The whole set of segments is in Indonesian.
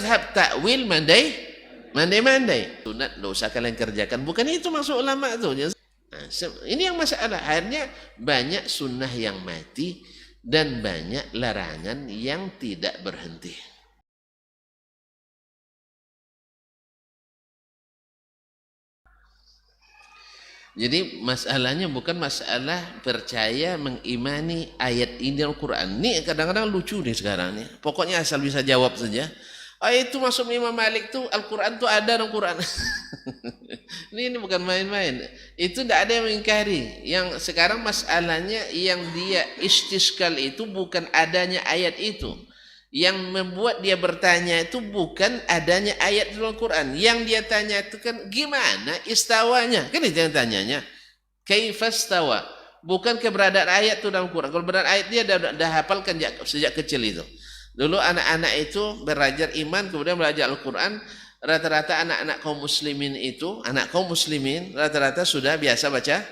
Mazhab takwil mandai-mandai. Sunat lo usah kalian kerjakan. Bukan itu maksud ulama tuh. Nah, ini yang masalah. Akhirnya banyak sunnah yang mati dan banyak larangan yang tidak berhenti. Jadi masalahnya bukan masalah percaya mengimani ayat ini Al-Quran. Ini kadang-kadang lucu nih sekarang nih. Pokoknya asal bisa jawab saja. Itu masuk Imam Malik tuh Al-Quran tuh ada Al-Quran. ini bukan main-main. Itu tidak ada yang mengingkari. Yang sekarang masalahnya yang dia istiskal itu bukan adanya ayat itu. Yang membuat dia bertanya itu bukan adanya ayat dalam Al-Quran. Yang dia tanya itu kan gimana istawanya? Kan itu yang tanyanya. Kaifastawa. Bukan keberadaan ayat itu dalam Al-Quran. Kalau keberadaan ayat dia dah hafalkan sejak kecil itu. Dulu anak-anak itu belajar iman kemudian belajar Al-Quran. Rata-rata anak-anak kaum muslimin itu, anak kaum muslimin rata-rata sudah biasa baca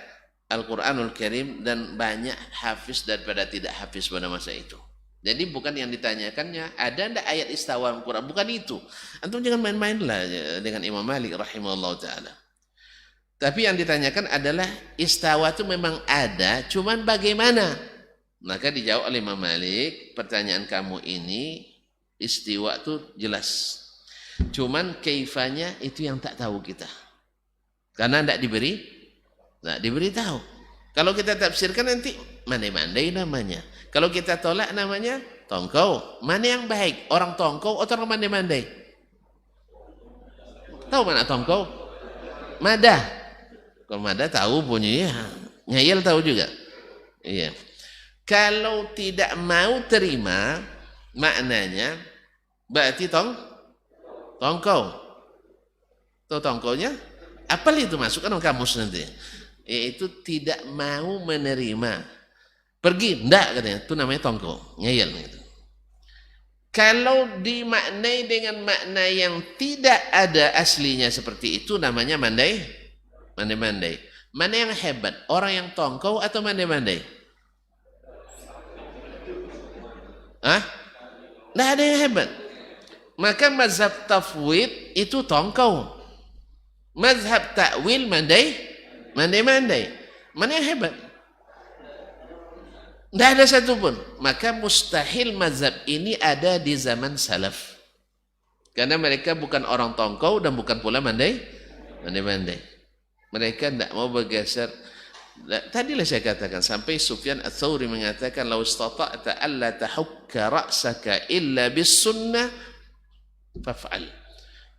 Al-Quranul Karim dan banyak hafiz daripada tidak hafiz pada masa itu. Jadi bukan yang ditanyakannya ada ndak ayat istawa Al-Quran, bukan itu. Antum jangan main-mainlah dengan Imam Malik rahimahullah taala. Tapi yang ditanyakan adalah istawa itu memang ada, cuman bagaimana? Maka dijawab oleh Imam Malik, pertanyaan kamu ini istiwa itu jelas. Cuman kaifanya itu yang tak tahu kita. Karena tidak diberi tahu. Kalau kita tafsirkan nanti mandai-mandai namanya. Kalau kita tolak namanya tongkau. Mana yang baik? Orang tongkau atau orang mandai-mandai? Tahu mana tongkau? Madah. Kalau madah tahu bunyinya. Ngayal tahu juga. Iya. Kalau tidak mau terima maknanya berarti tongkau. Tahu tongkaunya? Apa itu masukkan dalam kamus nanti? Yaitu tidak mau menerima. Pergi, enggak katanya. Itu namanya tongkau. Ngeyel gitu. Kalau dimaknai dengan makna yang tidak ada aslinya seperti itu namanya mandai-mandai. Mana yang hebat? Orang yang tongkau atau mandai-mandai? Tidak ada yang hebat. Maka mazhab tafwid itu tongkau. Mazhab takwil mandai-mandai. Mana yang hebat? Tidak ada satupun. Maka mustahil mazhab ini ada di zaman salaf. Karena mereka bukan orang tongkau dan bukan pula mandai-mandai. Mereka tidak mau bergeser. Tadilah saya katakan sampai Sufyan Ats-Tsauri mengatakan lau istata'ta alla tahukka ra'saka illa bis sunnah faf'al.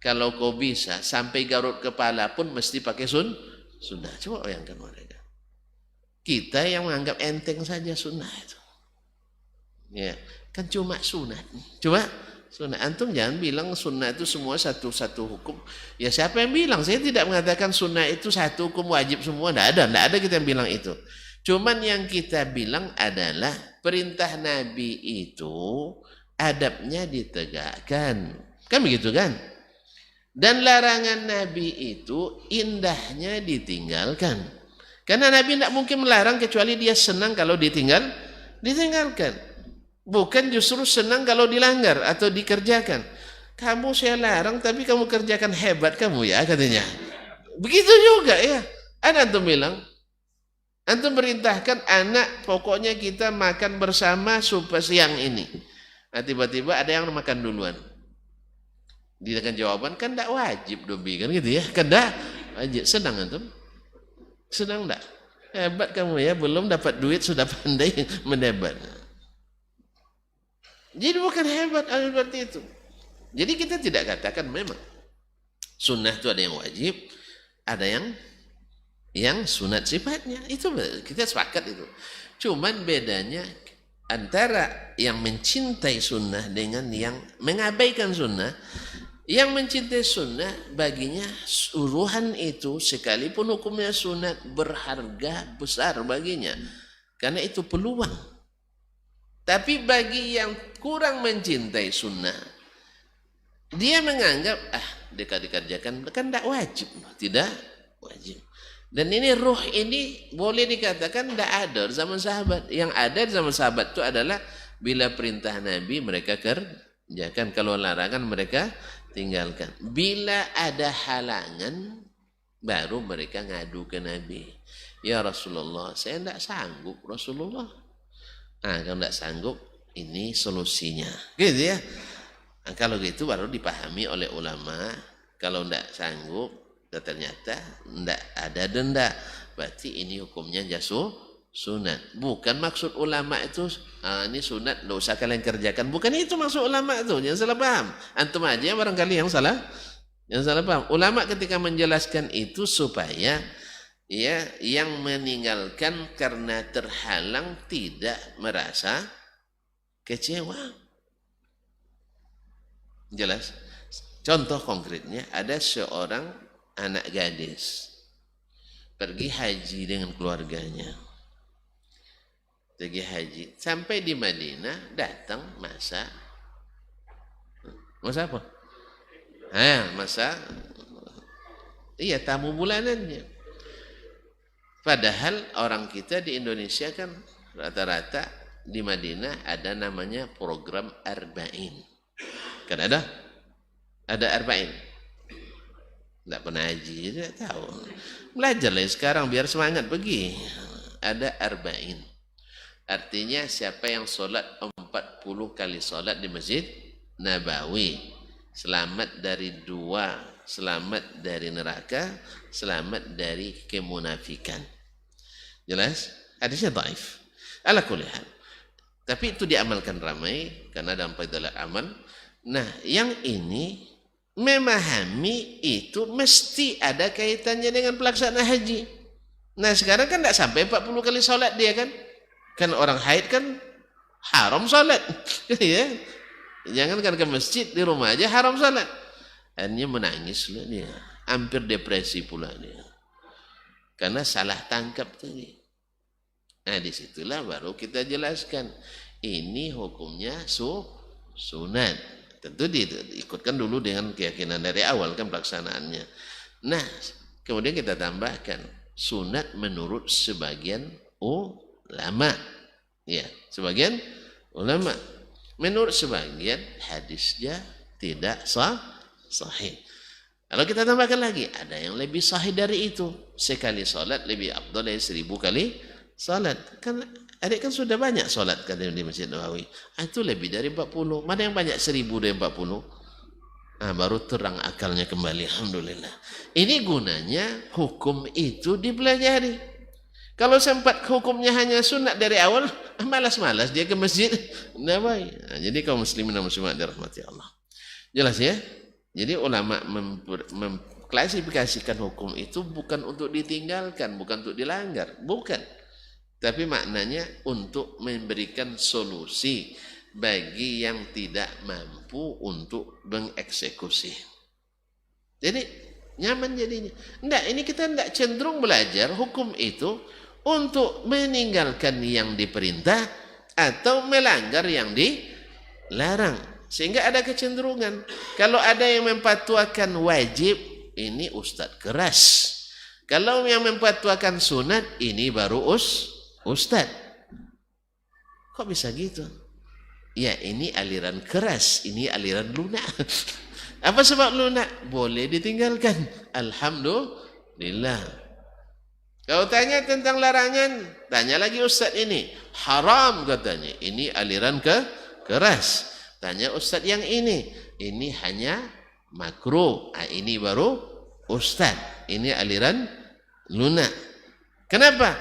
Kalau kau bisa sampai garut kepala pun mesti pakai sunnah. Coba bayangkan mereka. Kita yang menganggap enteng saja sunnah itu. Ya, kan cuma sunat. Coba sunnah. Antum jangan bilang sunnah itu semua satu hukum. Ya siapa yang bilang? Saya tidak mengatakan sunnah itu satu hukum wajib semua. Tidak ada kita yang bilang itu. Cuman yang kita bilang adalah perintah Nabi itu adabnya ditegakkan. Kan begitu kan? Dan larangan Nabi itu indahnya ditinggalkan. Karena Nabi tidak mungkin melarang kecuali dia senang kalau ditinggalkan. Bukan justru senang kalau dilanggar atau dikerjakan. Kamu saya larang tapi kamu kerjakan hebat kamu ya katanya. Begitu juga ya. Antum bilang, antum perintahkan anak pokoknya kita makan bersama supaya siang ini. Nah tiba-tiba ada yang makan duluan. Dia akan jawaban kan tidak wajib dobi kan gitu ya. Kan tidak wajib. Senang antum? Senang tidak? Hebat kamu ya, belum dapat duit sudah pandai mendebat. Jadi bukan hebat seperti itu. Jadi kita tidak katakan memang sunnah itu ada yang wajib, ada yang sunat sifatnya. Itu kita sepakat itu. Cuman bedanya antara yang mencintai sunnah dengan yang mengabaikan sunnah. Yang mencintai sunnah baginya suruhan itu sekalipun hukumnya sunat berharga besar baginya. Karena itu peluang. Tapi bagi yang kurang mencintai sunnah, dia menganggap, dekat dikerjakan, kan tidak wajib. Tidak wajib. Dan ini ruh ini boleh dikatakan tidak ada di zaman sahabat. Yang ada di zaman sahabat itu adalah bila perintah Nabi mereka Ya kan, kalau larangan mereka tinggalkan. Bila ada halangan, baru mereka ngadu ke Nabi. Ya Rasulullah, saya tidak sanggup Rasulullah. Kalau tidak sanggup, ini solusinya. Gitu ya. Kalau gitu baru dipahami oleh ulama. Kalau tidak sanggup, ternyata tidak ada denda. Berarti ini hukumnya sunat. Bukan maksud ulama itu, ini sunat, tidak usah kalian kerjakan. Bukan itu maksud ulama itu. Jangan salah paham. Antum aja barangkali yang salah. Yang salah paham. Ulama ketika menjelaskan itu supaya ya yang meninggalkan karena terhalang tidak merasa kecewa. Jelas? Contoh konkretnya, ada seorang anak gadis pergi haji dengan keluarganya. Pergi haji. Sampai di Madinah datang masa apa? Tamu bulanannya. Padahal orang kita di Indonesia kan rata-rata di Madinah ada namanya program Arba'in. Kan ada? Ada Arba'in. Tidak pernah haji, tidak tahu. Belajarlah sekarang biar semangat pergi. Ada Arba'in. Artinya siapa yang sholat 40 kali sholat di Masjid Nabawi, selamat dari 2, selamat dari neraka, selamat dari kemunafikan. Jelas? Hadisnya dhaif. Ala kulli hal. Tapi itu diamalkan ramai karena dalam fadilah amal. Nah, yang ini memahami itu mesti ada kaitannya dengan pelaksanaan haji. Nah, sekarang kan tidak sampai 40 kali sholat dia kan? Kan orang haid kan haram sholat. Ya. Jangan kan ke masjid, di rumah aja haram sholat. Akhirnya menangis lah dia. Hampir depresi pula dia. Karena salah tangkap tadi. Nah disitulah baru kita jelaskan. Ini hukumnya sunat. Tentu diikutkan dulu dengan keyakinan dari awal kan pelaksanaannya. Nah kemudian kita tambahkan. Sunat menurut sebagian ulama. Ya, sebagian ulama. Menurut sebagian hadisnya tidak sahih. Kalau kita tambahkan lagi, ada yang lebih sahih dari itu. Sekali salat lebih afdal dari 1000 kali salat. Kan adik kan sudah banyak salat kan di Masjid Nabawi. Itu lebih dari 40. Mana yang banyak 1000 dari 40? Baru terang akalnya kembali. Alhamdulillah. Ini gunanya hukum itu dipelajari. Kalau sempat hukumnya hanya sunat dari awal, malas-malas dia ke masjid. Nabawi. Jadi kaum muslimin dan muslimat dirahmati Allah. Jelas ya? Jadi ulama mengklasifikasikan hukum itu bukan untuk ditinggalkan, bukan untuk dilanggar, bukan. Tapi maknanya untuk memberikan solusi bagi yang tidak mampu untuk mengeksekusi. Jadi nyaman jadinya. Enggak, ini kita enggak cenderung belajar hukum itu untuk meninggalkan yang diperintah atau melanggar yang dilarang. Sehingga ada kecenderungan. Kalau ada yang memfatwakan wajib, ini ustadz keras. Kalau yang memfatwakan sunat, ini baru ustadz. Kok bisa gitu? Ya ini aliran keras, ini aliran lunak. Apa sebab lunak? Boleh ditinggalkan. Alhamdulillah. Kau tanya tentang larangan, tanya lagi ustaz ini. Haram katanya, ini aliran keras. Tanya ustaz yang ini hanya makruh. Ini baru ustaz, ini aliran lunak. Kenapa?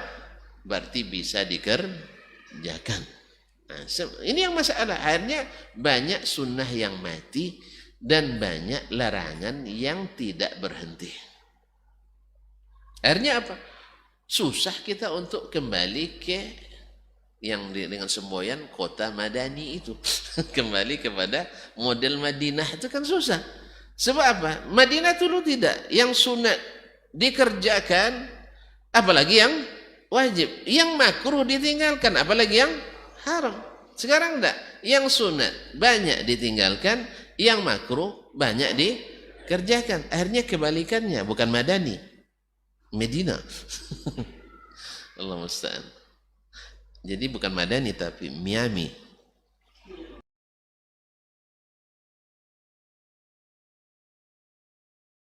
Berarti bisa dikerjakan. Nah, ini yang masalah. Akhirnya banyak sunnah yang mati dan banyak larangan yang tidak berhenti. Akhirnya apa? Susah kita untuk kembali ke yang dengan semboyan kota Madani itu. Kembali kepada model Madinah itu kan susah. Sebab apa? Madinah dulu tidak. Yang sunat dikerjakan, apalagi yang wajib. Yang makruh ditinggalkan, apalagi yang haram. Sekarang enggak. Yang sunat banyak ditinggalkan, yang makruh banyak dikerjakan. Akhirnya kebalikannya, bukan Madani. Medina. Allah musta'an. Jadi bukan Madani tapi Miami.